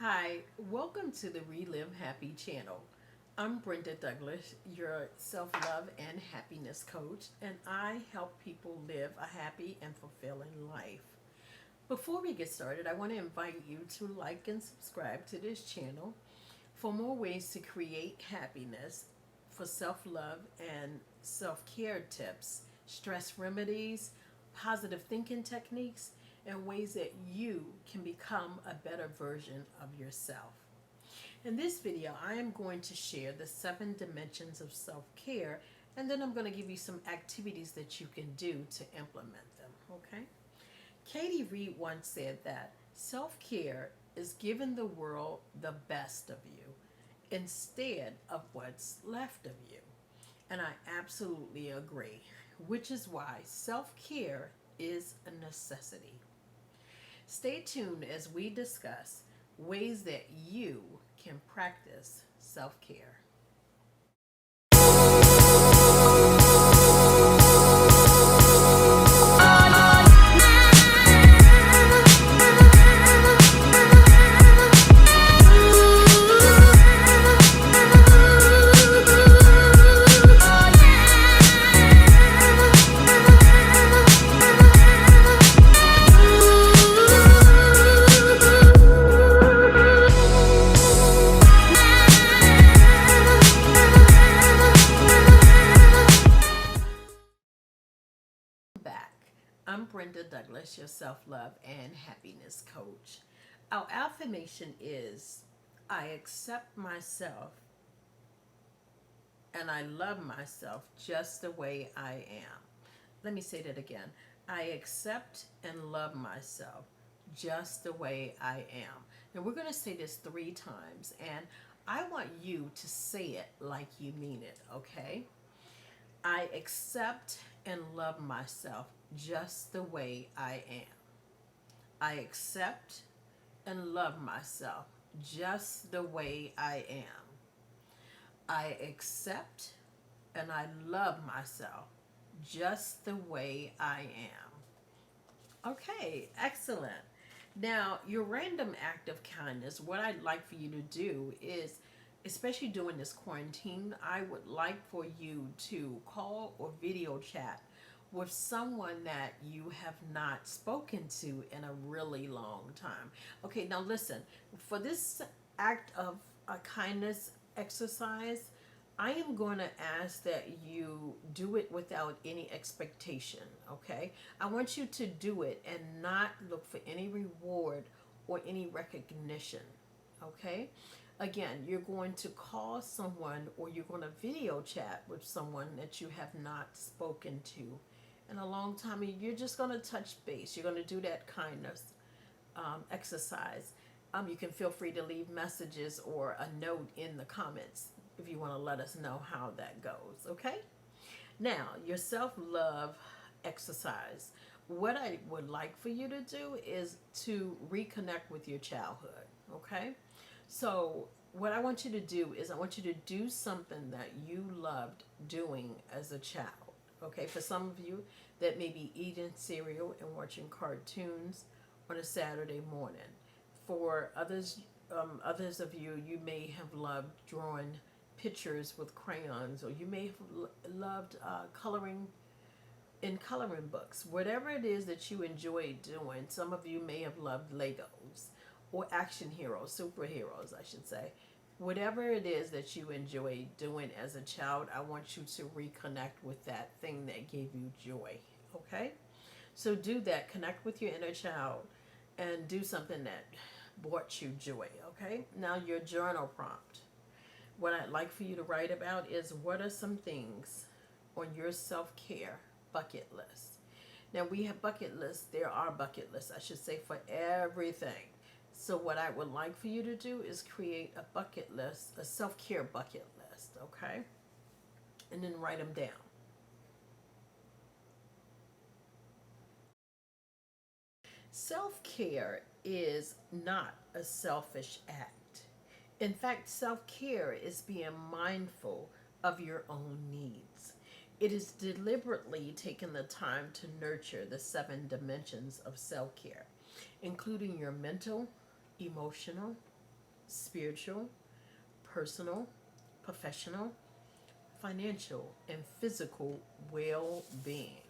Hi, welcome to the Relive Happy channel. I'm Brenda Douglas, your self love and happiness coach, and I help people live a happy and fulfilling life. Before we get started, I want to invite you to like and subscribe to this channel for more ways to create happiness, for self love and self care tips, stress remedies, positive thinking techniques, and ways that you can become a better version of yourself. In this video, I am going to share the 7 dimensions of self care, and then I'm going to give you some activities that you can do to implement them. Okay? Katie Reed once said that self care is giving the world the best of you instead of what's left of you. And I absolutely agree, which is why self care is a necessity. Stay tuned as we discuss ways that you can practice self care. Back. I'm Brenda Douglas, your self love and happiness coach. Our affirmation is I accept myself and I love myself just the way I am. Let me say that again. I accept and love myself just the way I am. Now we're going to say this 3 times, and I want you to say it like you mean it, okay? I accept and love myself just the way I am. I accept and love myself just the way I am. I accept and I love myself just the way I am. Okay, excellent. Now, your random act of kindness, what I'd like for you to do is, especially during this quarantine, I would like for you to call or video chat with someone that you have not spoken to in a really long time. Okay, now listen, for this act of a kindness exercise, I am going to ask that you do it without any expectation, okay? I want you to do it and not look for any reward or any recognition, okay? Again, you're going to call someone or you're going to video chat with someone that you have not spoken to in a long time. You're just going to touch base. You're going to do that kindness exercise. You can feel free to leave messages or a note in the comments if you want to let us know how that goes, okay? Now, your self-love exercise. What I would like for you to do is to reconnect with your childhood, okay? So what I want you to do is I want you to do something that you loved doing as a child, okay? For some of you, that may be eating cereal and watching cartoons on a Saturday morning. For others of you, you may have loved drawing pictures with crayons, or you may have loved coloring in coloring books. Whatever it is that you enjoy doing, some of you may have loved Legos or action heroes, superheroes, I should say. Whatever it is that you enjoy doing as a child, I want you to reconnect with that thing that gave you joy, okay? So do that, connect with your inner child, and do something that brought you joy, okay? Now your journal prompt. What I'd like for you to write about is what are some things on your self-care bucket list. Now we have bucket lists, there are bucket lists, I should say, for everything. So what I would like for you to do is create a bucket list, a self-care bucket list, okay? And then write them down. Self-care is not a selfish act. In fact, self-care is being mindful of your own needs. It is deliberately taking the time to nurture the 7 dimensions of self-care, including your mental, emotional, spiritual, personal, professional, financial, and physical well-being.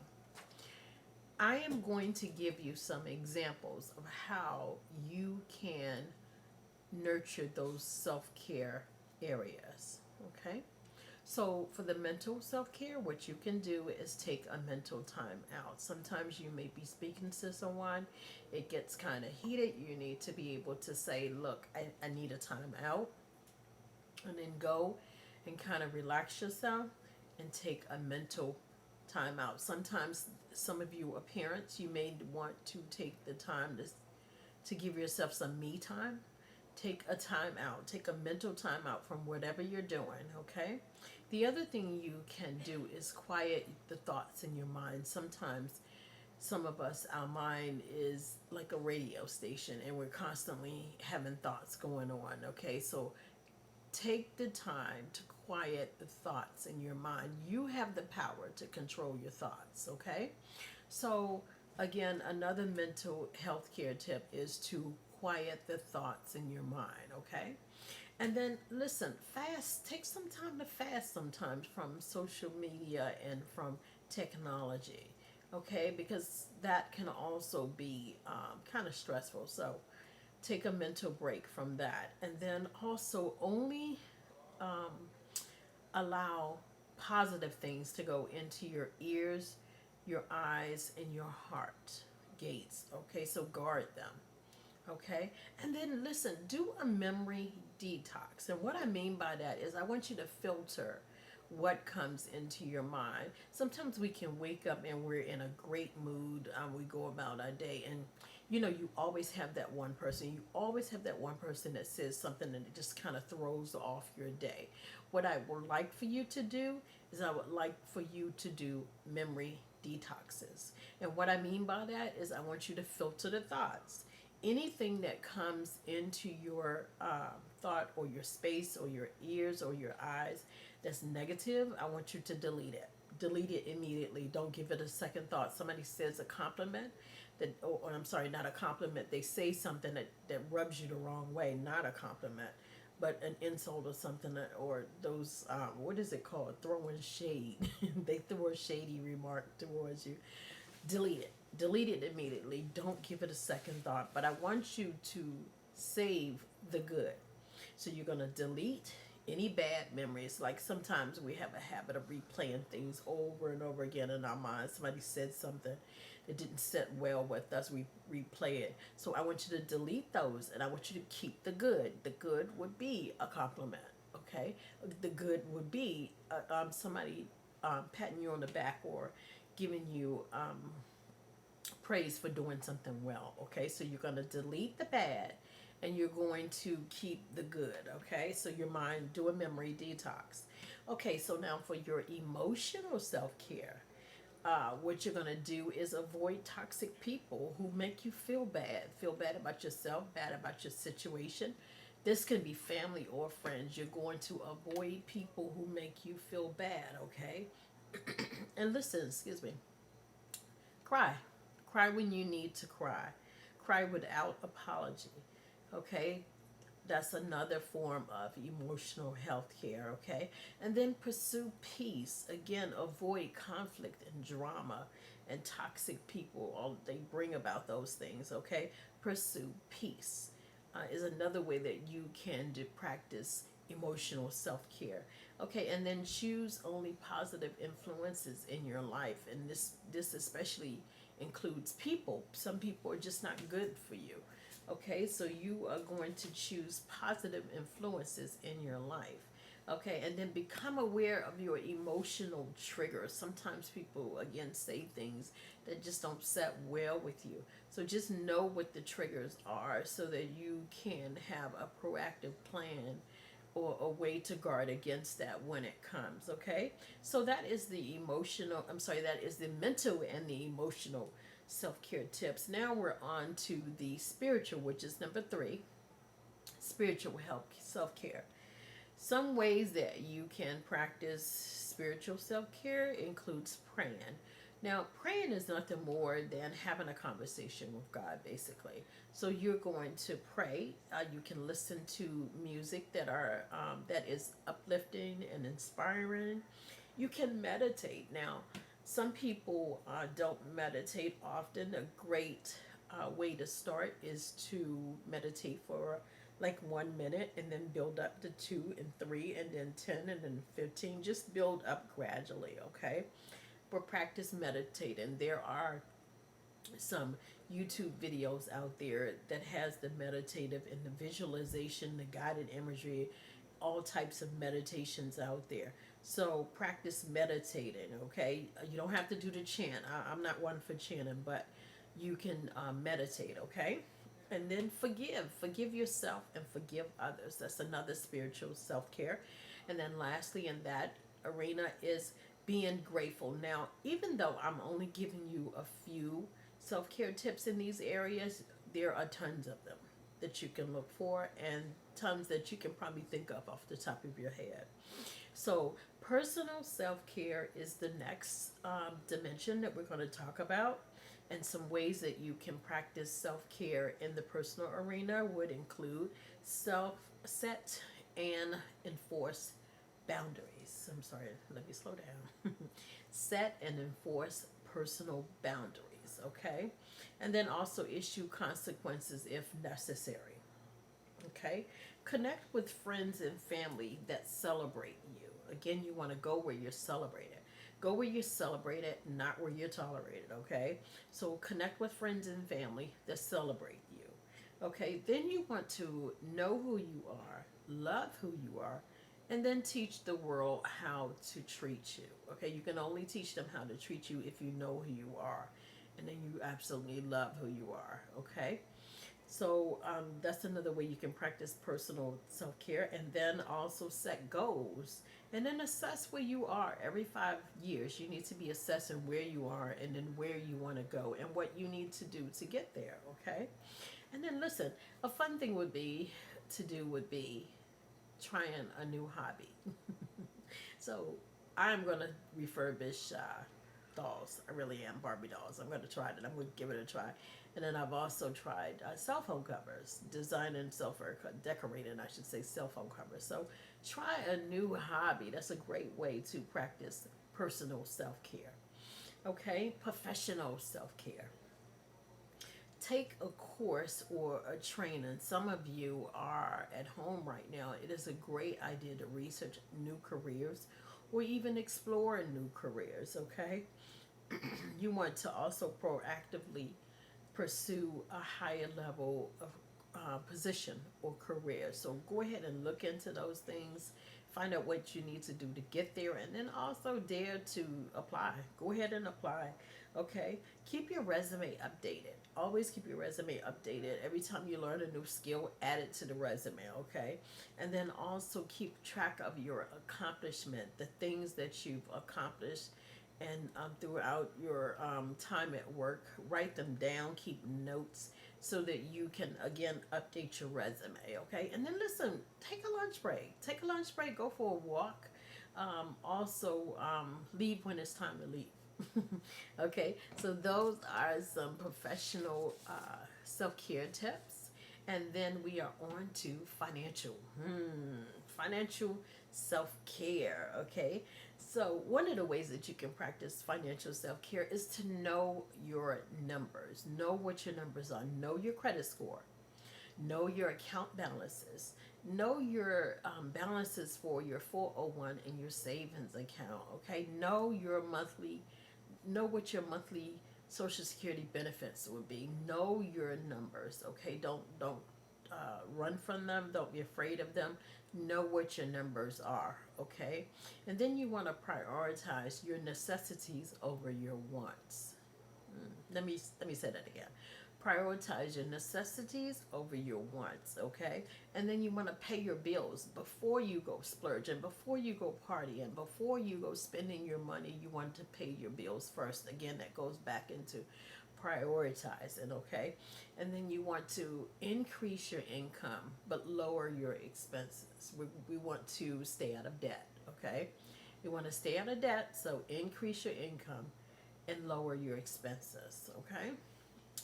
I am going to give you some examples of how you can nurture those self-care areas. Okay? So, for the mental self care, what you can do is take a mental time out. Sometimes you may be speaking to someone, it gets kind of heated. You need to be able to say, look, I need a time out, and then go and kind of relax yourself and take a mental time out. Sometimes, some of you are parents, you may want to take the time to give yourself some me time. Take a time out, take a mental time out from whatever you're doing, okay? The other thing you can do is quiet the thoughts in your mind. Sometimes, some of us, our mind is like a radio station and we're constantly having thoughts going on, okay? So, take the time to quiet the thoughts in your mind. You have the power to control your thoughts, okay? So, again, another mental health care tip is to quiet the thoughts in your mind, okay? And then listen, fast, take some time to fast sometimes from social media and from technology, okay? Because that can also be kind of stressful. So take a mental break from that. And then also only um, allow positive things to go into your ears, your eyes, and your heart gates, okay? So guard them. Okay, and then listen, do a memory detox. And what I mean by that is I want you to filter what comes into your mind. Sometimes we can wake up and we're in a great mood. We go about our day, and you always have that one person. You always have that one person that says something and it just kind of throws off your day. What I would like for you to do is I would like for you to do memory detoxes. And what I mean by that is I want you to filter the thoughts. Anything that comes into your thought or your space or your ears or your eyes that's negative, I want you to delete it. Delete it immediately. Don't give it a second thought. Somebody says a compliment or I'm sorry, not a compliment. They say something that rubs you the wrong way, not a compliment, but an insult or something, or those, what is it called? Throwing shade. They throw a shady remark towards you. Delete it. Delete it immediately. Don't give it a second thought. But I want you to save the good. So you're going to delete any bad memories. Like sometimes we have a habit of replaying things over and over again in our minds. Somebody said something that didn't sit well with us. We replay it. So I want you to delete those and I want you to keep the good. The good would be a compliment. Okay? The good would be somebody patting you on the back or giving you praise for doing something well. Okay, so you're going to delete the bad and you're going to keep the good. Okay, so your mind, do a memory detox. Okay, so now for your emotional self-care, what you're going to do is avoid toxic people who make you feel bad about yourself, bad about your situation. This can be family or friends. You're going to avoid people who make you feel bad, okay? And listen, excuse me. Cry. Cry when you need to cry. Cry without apology. Okay? That's another form of emotional health care, okay? And then pursue peace. Again, avoid conflict and drama and toxic people. All they bring about those things, okay? Pursue peace is another way that you can practice emotional self-care. Okay, and then choose only positive influences in your life. And this especially includes people. Some people are just not good for you. Okay, so you are going to choose positive influences in your life. Okay, and then become aware of your emotional triggers. Sometimes people, again, say things that just don't set well with you. So just know what the triggers are so that you can have a proactive plan or a way to guard against that when it comes, okay? So that is the that is the mental and the emotional self-care tips. Now we're on to the spiritual, which is number 3, spiritual health self-care. Some ways that you can practice spiritual self-care includes praying. Now, praying is nothing more than having a conversation with God, basically. So you're going to pray. You can listen to music that is uplifting and inspiring. You can meditate. Now, some people don't meditate often. A great way to start is to meditate for like 1 minute and then build up to 2 and 3 and then 10 and then 15. Just build up gradually, okay? But practice meditating. There are some YouTube videos out there that has the meditative and the visualization, the guided imagery, all types of meditations out there. So practice meditating, okay? You don't have to do the chant. I'm not one for chanting, but you can meditate, okay? And then forgive yourself and forgive others. That's another spiritual self-care. And then lastly in that arena is being grateful. Now, even though I'm only giving you a few self-care tips in these areas, there are tons of them that you can look for and tons that you can probably think of off the top of your head. So personal self-care is the next dimension that we're going to talk about. And some ways that you can practice self-care in the personal arena would include set and enforce boundaries. I'm sorry, let me slow down. Set and enforce personal boundaries, okay? And then also issue consequences if necessary, okay? Connect with friends and family that celebrate you. Again, you want to go where you're celebrated. Go where you're celebrated, not where you're tolerated, okay? So connect with friends and family that celebrate you, okay? Then you want to know who you are, love who you are, and then teach the world how to treat you, okay? You can only teach them how to treat you if you know who you are, and then you absolutely love who you are, okay? So that's another way you can practice personal self-care. And then also set goals and then assess where you are. Every 5 years you need to be assessing where you are and then where you want to go and what you need to do to get there, okay? And then listen, a fun thing would be trying a new hobby. So I'm going to refurbish dolls. I really am. Barbie dolls. I'm going to try it. I'm going to give it a try. And then I've also tried cell phone covers, designing decorating, I should say, cell phone covers. So try a new hobby. That's a great way to practice personal self-care. Okay, professional self-care. Take a course or a training. Some of you are at home right now. It is a great idea to research new careers or even explore new careers, okay? You want to also proactively pursue a higher level of position or career. So go ahead and look into those things. Find out what you need to do to get there, and then also dare to apply. Go ahead and apply, okay? Keep your resume updated. Always keep your resume updated. Every time you learn a new skill, add it to the resume, okay? And then also keep track of your accomplishment, the things that you've accomplished and throughout your time at work. Write them down, keep notes so that you can, again, update your resume, okay? And then listen, take a lunch break. Take a lunch break, go for a walk. Also, leave when it's time to leave. Okay, so those are some professional self-care tips. And then we are on to financial. Financial self-care, okay? So one of the ways that you can practice financial self-care is to know your numbers. Know what your numbers are. Know your credit score. Know your account balances. Know your balances for your 401 and your savings account, okay? Know what your monthly Social Security benefits would be. Know your numbers, okay? Don't run from them. Don't be afraid of them. Know what your numbers are, okay? And then you want to prioritize your necessities over your wants. Let me say that again. Prioritize your necessities over your wants, okay? And then you want to pay your bills before you go splurging, before you go partying, before you go spending your money. You want to pay your bills first. Again, that goes back into prioritizing, okay? And then you want to increase your income but lower your expenses. We want to stay out of debt, okay? You want to stay out of debt, so increase your income and lower your expenses, okay?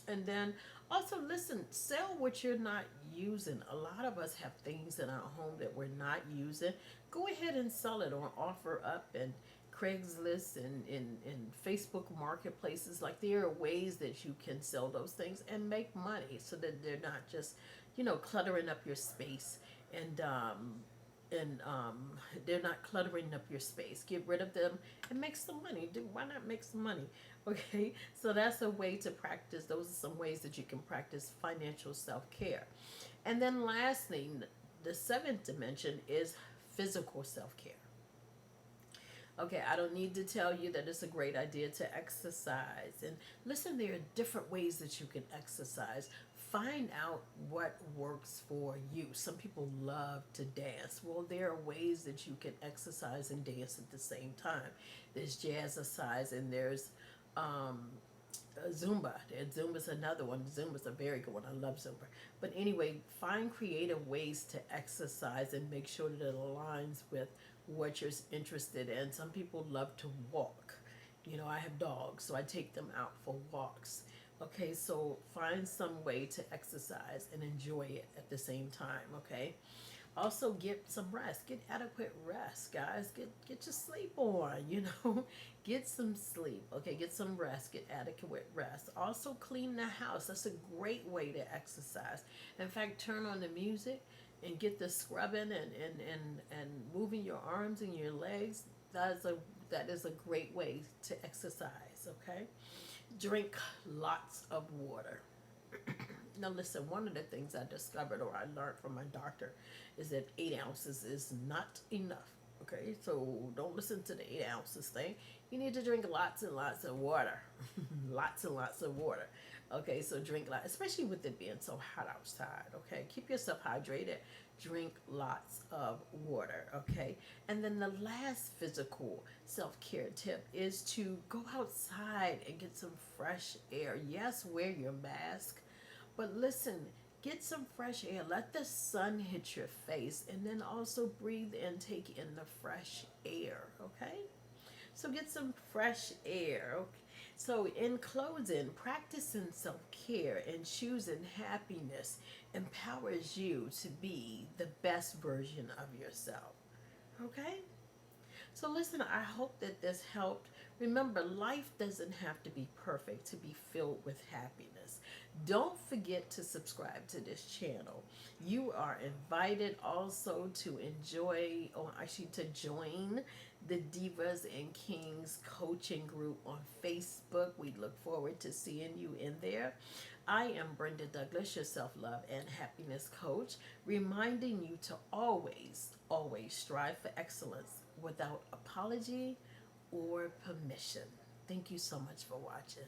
And then also listen, sell what you're not using. A lot of us have things in our home that we're not using. Go ahead and sell it on offer up and Craigslist and Facebook marketplaces. Like there are ways that you can sell those things and make money so that they're not just, cluttering up your space and they're not cluttering up your space. Get rid of them and make some money. Why not make some money? Okay, so that's a way to practice. Those are some ways that you can practice financial self-care. And then lastly, the seventh dimension is physical self-care. Okay, I don't need to tell you that it's a great idea to exercise. And listen, there are different ways that you can exercise. Find out what works for you. Some people love to dance. Well, there are ways that you can exercise and dance at the same time. There's jazzercise and there's Zumba. Zumba's another one. Zumba's a very good one. I love Zumba. But anyway, find creative ways to exercise and make sure that it aligns with what you're interested in. Some people love to walk. I have dogs, so I take them out for walks. Okay, so find some way to exercise and enjoy it at the same time, okay? Also get some rest. Get adequate rest, guys. Get your sleep on. Get some sleep. Okay, get some rest. Get adequate rest. Also clean the house. That's a great way to exercise. In fact, turn on the music and get the scrubbing and moving your arms and your legs. That is a great way to exercise, okay? Drink lots of water. Now listen, one of the things I discovered or I learned from my doctor is that 8 ounces is not enough. Okay, so don't listen to the 8 ounces thing. You need to drink lots and lots of water. Lots and lots of water. Okay, so drink lots, especially with it being so hot outside. Okay, keep yourself hydrated. Drink lots of water. Okay, and then the last physical self-care tip is to go outside and get some fresh air. Yes, wear your mask, but listen, get some fresh air. Let the sun hit your face and then also breathe and take in the fresh air, okay? So get some fresh air, okay? So in closing, practicing self-care and choosing happiness empowers you to be the best version of yourself, okay? So listen, I hope that this helped. Remember, life doesn't have to be perfect to be filled with happiness. Don't forget to subscribe to this channel. You are invited also to enjoy, or actually to join the Divas and Kings coaching group on Facebook. We look forward to seeing you in there. I am Brenda Douglas, your self-love and happiness coach, reminding you to always, always strive for excellence without apology or permission. Thank you so much for watching.